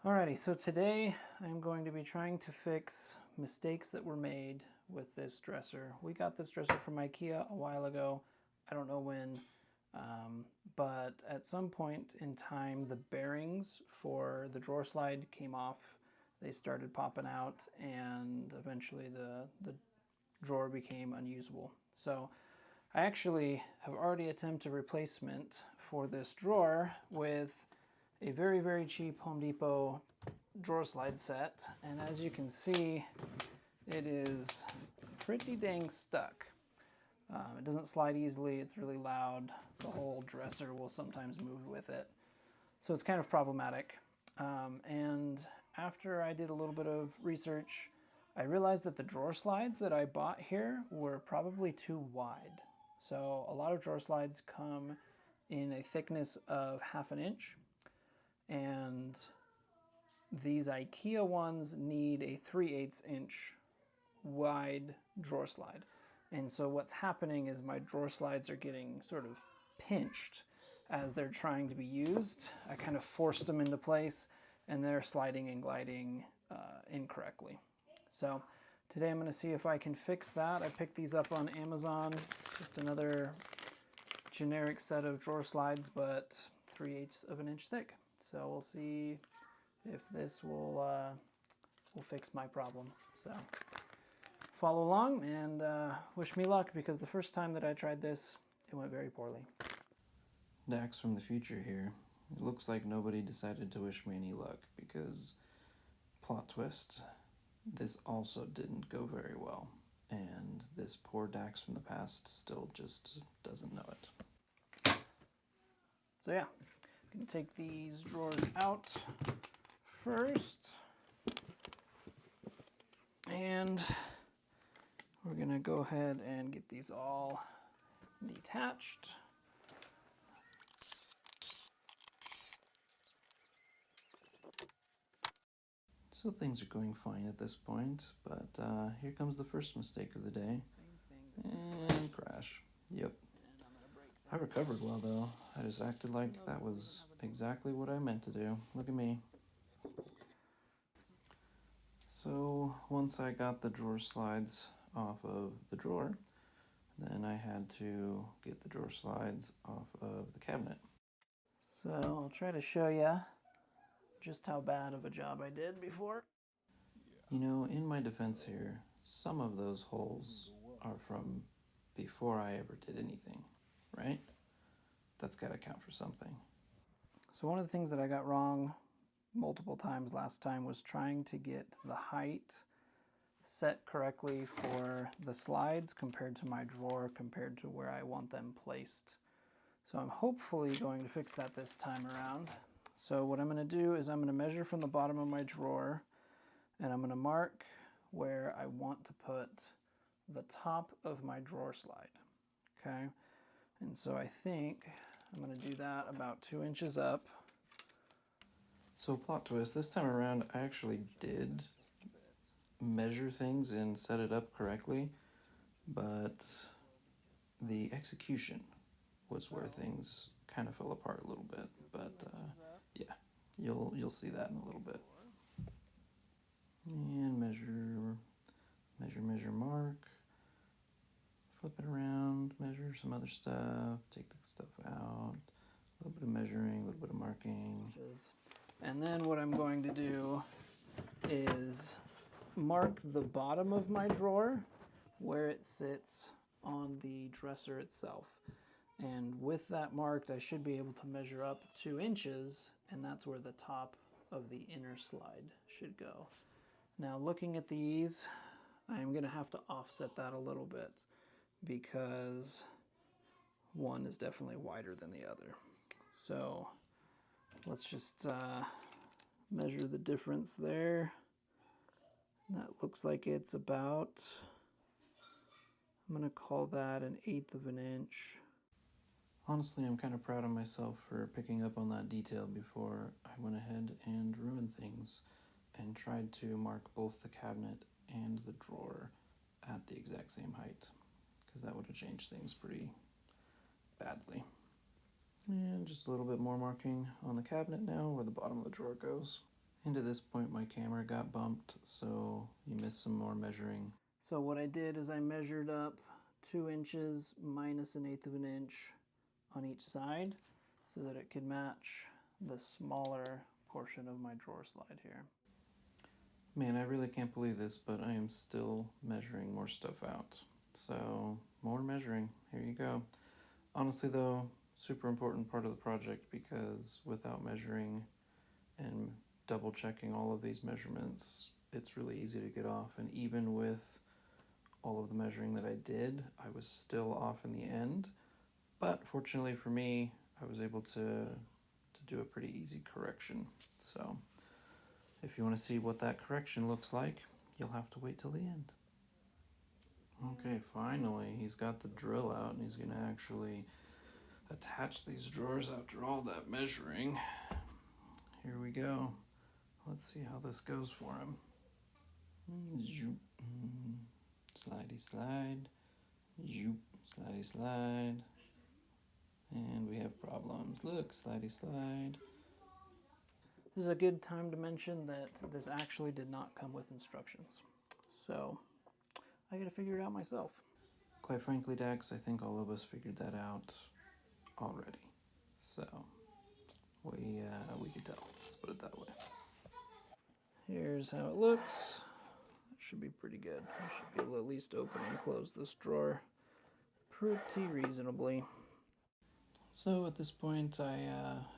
Alrighty, so today I'm going to be trying to fix mistakes that were made with this dresser. We got this dresser from IKEA a while ago. I don't know when, but at some point in time, the bearings for the drawer slide came off. They started popping out, and eventually the drawer became unusable. So I actually have already attempted replacement for this drawer with a very, very cheap Home Depot drawer slide set, and as you can see, it is pretty dang stuck. It doesn't slide easily, it's really loud, the whole dresser will sometimes move with it, so it's kind of problematic. And after I did a little bit of research, I realized that the drawer slides that I bought here were probably too wide. So a lot of drawer slides come in a thickness of 1/2 inch, and these IKEA ones need a 3/8 inch wide drawer slide. And so what's happening is my drawer slides are getting sort of pinched as they're trying to be used. I kind of forced them into place and they're sliding and gliding incorrectly. So today I'm going to see if I can fix that. I picked these up on Amazon, just another generic set of drawer slides, but 3/8 of an inch thick. So we'll see if this will fix my problems. So follow along and wish me luck, because the first time that I tried this, it went very poorly. Dax from the future here. It looks like nobody decided to wish me any luck, because, plot twist, this also didn't go very well. And this poor Dax from the past still just doesn't know it. So yeah, I'm going to take these drawers out first. And we're going to go ahead and get these all detached. So things are going fine at this point, but here comes the first mistake of the day. And crash. Yep. I recovered well though. I just acted like that was exactly what I meant to do. Look at me. So once I got the drawer slides off of the drawer, then I had to get the drawer slides off of the cabinet. So I'll try to show you just how bad of a job I did before. You know, in my defense here, some of those holes are from before I ever did anything, right? That's gotta count for something. So one of the things that I got wrong multiple times last time was trying to get the height set correctly for the slides compared to my drawer, compared to where I want them placed. So I'm hopefully going to fix that this time around. So what I'm going to do is I'm going to measure from the bottom of my drawer, and I'm going to mark where I want to put the top of my drawer slide. Okay, and so I think I'm going to do that about 2 inches up. So plot twist, this time around I actually did measure things and set it up correctly, but the execution was where things kind of fell apart a little bit. But yeah, you'll see that in a little bit. And measure, mark, flip it around, measure some other stuff, take the stuff out, a little bit of measuring, a little bit of marking. And then what I'm going to do is mark the bottom of my drawer where it sits on the dresser itself. And with that marked, I should be able to measure up 2 inches, and that's where the top of the inner slide should go. Now looking at these, I'm going to have to offset that a little bit, because one is definitely wider than the other. So let's just measure the difference there. That looks like it's about, I'm going to call that 1/8 of an inch. Honestly, I'm kind of proud of myself for picking up on that detail before I went ahead and ruined things and tried to mark both the cabinet and the drawer at the exact same height, because that would have changed things pretty badly. And just a little bit more marking on the cabinet now where the bottom of the drawer goes. And at this point my camera got bumped, so you missed some more measuring. So what I did is I measured up 2 inches minus 1/8 of an inch on each side so that it could match the smaller portion of my drawer slide here. Man, I really can't believe this, but I am still measuring more stuff out. So, more measuring. Here you go. Honestly, though, super important part of the project, because without measuring and double checking all of these measurements, it's really easy to get off. And even with all of the measuring that I did, I was still off in the end. But fortunately for me, I was able to do a pretty easy correction. So if you want to see what that correction looks like, you'll have to wait till the end. Okay, finally, he's got the drill out and he's going to actually attach these drawers after all that measuring. Here we go. Let's see how this goes for him. Slidey slide. Slidey slide. And we have problems. Look, slidey slide. This is a good time to mention that this actually did not come with instructions. So I gotta figure it out myself. Quite frankly, Dax, I think all of us figured that out already. So we could tell. Let's put it that way. Here's how it looks. That should be pretty good. I should be able to at least open and close this drawer pretty reasonably. So at this point, I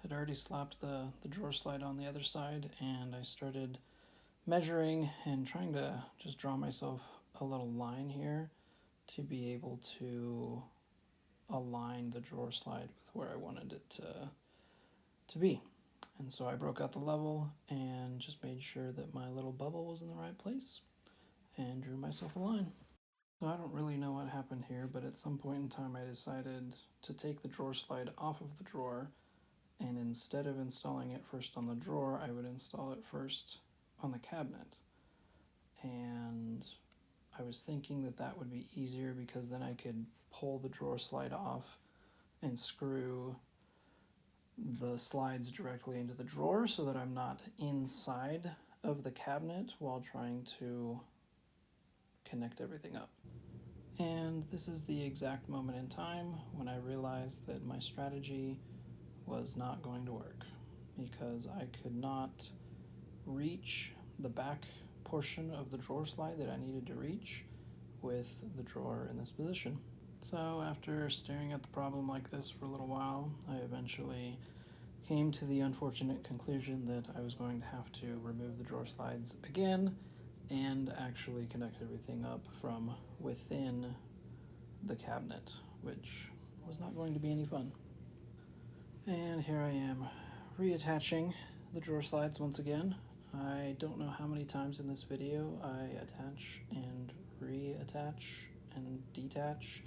had already slapped the drawer slide on the other side, and I started measuring and trying to just draw myself a little line here to be able to align the drawer slide with where I wanted it to be. And so I broke out the level and just made sure that my little bubble was in the right place and drew myself a line. So I don't really know what happened here, but at some point in time I decided to take the drawer slide off of the drawer, and instead of installing it first on the drawer, I would install it first on the cabinet. And I was thinking that that would be easier because then I could pull the drawer slide off and screw the slides directly into the drawer so that I'm not inside of the cabinet while trying to connect everything up. And this is the exact moment in time when I realized that my strategy was not going to work, because I could not reach the back portion of the drawer slide that I needed to reach with the drawer in this position. So after staring at the problem like this for a little while, I eventually came to the unfortunate conclusion that I was going to have to remove the drawer slides again and actually connect everything up from within the cabinet, which was not going to be any fun. And here I am reattaching the drawer slides once again. I don't know how many times in this video I attach and reattach and detach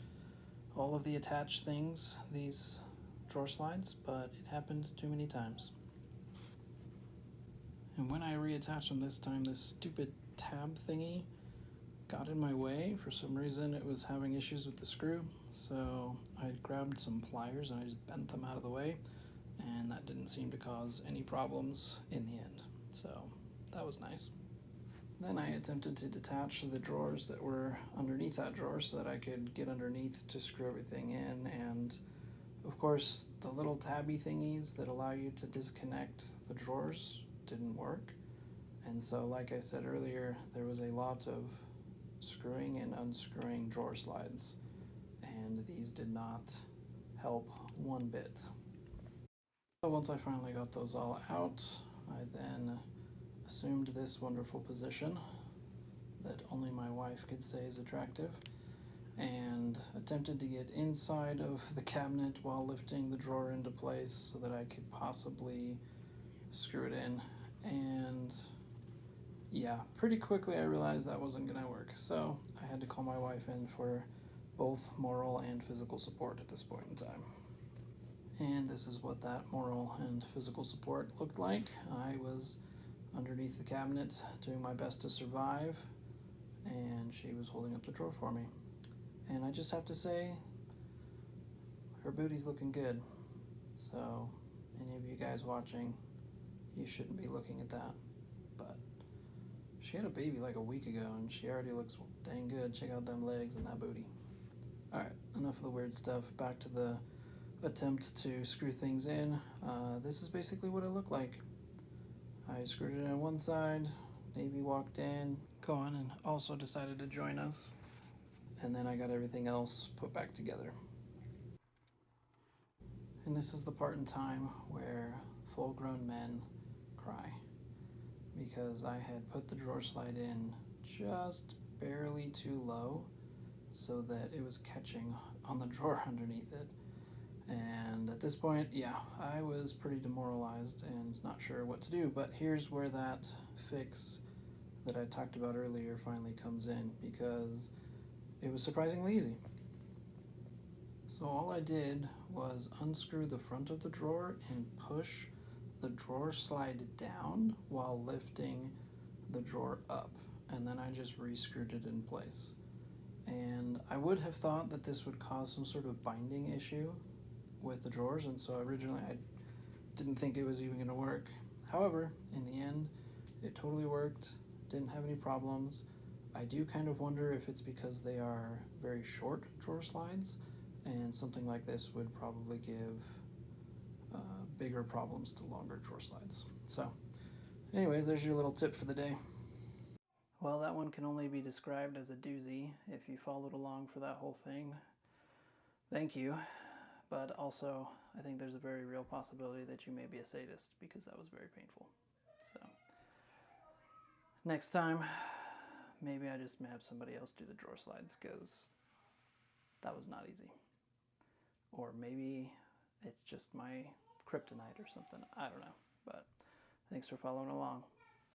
all of the attached things, these drawer slides, but it happened too many times. And when I reattached them this time, this stupid tab thingy got in my way. For some reason it was having issues with the screw, so I grabbed some pliers and I just bent them out of the way, and that didn't seem to cause any problems in the end, so that was nice. Then I attempted to detach the drawers that were underneath that drawer so that I could get underneath to screw everything in, and of course the little tabby thingies that allow you to disconnect the drawers didn't work. And so, like I said earlier, there was a lot of screwing and unscrewing drawer slides, and these did not help one bit. So once I finally got those all out, I then assumed this wonderful position that only my wife could say is attractive, and attempted to get inside of the cabinet while lifting the drawer into place so that I could possibly screw it in. And yeah, pretty quickly I realized that wasn't going to work, so I had to call my wife in for both moral and physical support at this point in time. And this is what that moral and physical support looked like. I was underneath the cabinet doing my best to survive, and she was holding up the drawer for me. And I just have to say, her booty's looking good. So any of you guys watching, you shouldn't be looking at that. She had a baby like a week ago, and she already looks dang good. Check out them legs and that booty. Alright, enough of the weird stuff. Back to the attempt to screw things in. This is basically what it looked like. I screwed it in one side, Navy walked in, Cohen, and also decided to join us. And then I got everything else put back together. And this is the part in time where full-grown men cry, because I had put the drawer slide in just barely too low so that it was catching on the drawer underneath it. And at this point, yeah, I was pretty demoralized and not sure what to do. But here's where that fix that I talked about earlier finally comes in, because it was surprisingly easy. So all I did was unscrew the front of the drawer and push the drawer slide down while lifting the drawer up, and then I just re-screwed it in place. And I would have thought that this would cause some sort of binding issue with the drawers, and so originally I didn't think it was even going to work. However, in the end, it totally worked, didn't have any problems. I do kind of wonder if it's because they are very short drawer slides, and something like this would probably give bigger problems to longer drawer slides. So anyways, there's your little tip for the day. Well, that one can only be described as a doozy. If you followed along for that whole thing, thank you. But also, I think there's a very real possibility that you may be a sadist, because that was very painful. So next time, maybe I just have somebody else do the drawer slides, because that was not easy. Or maybe it's just my kryptonite or something. I don't know. But thanks for following along.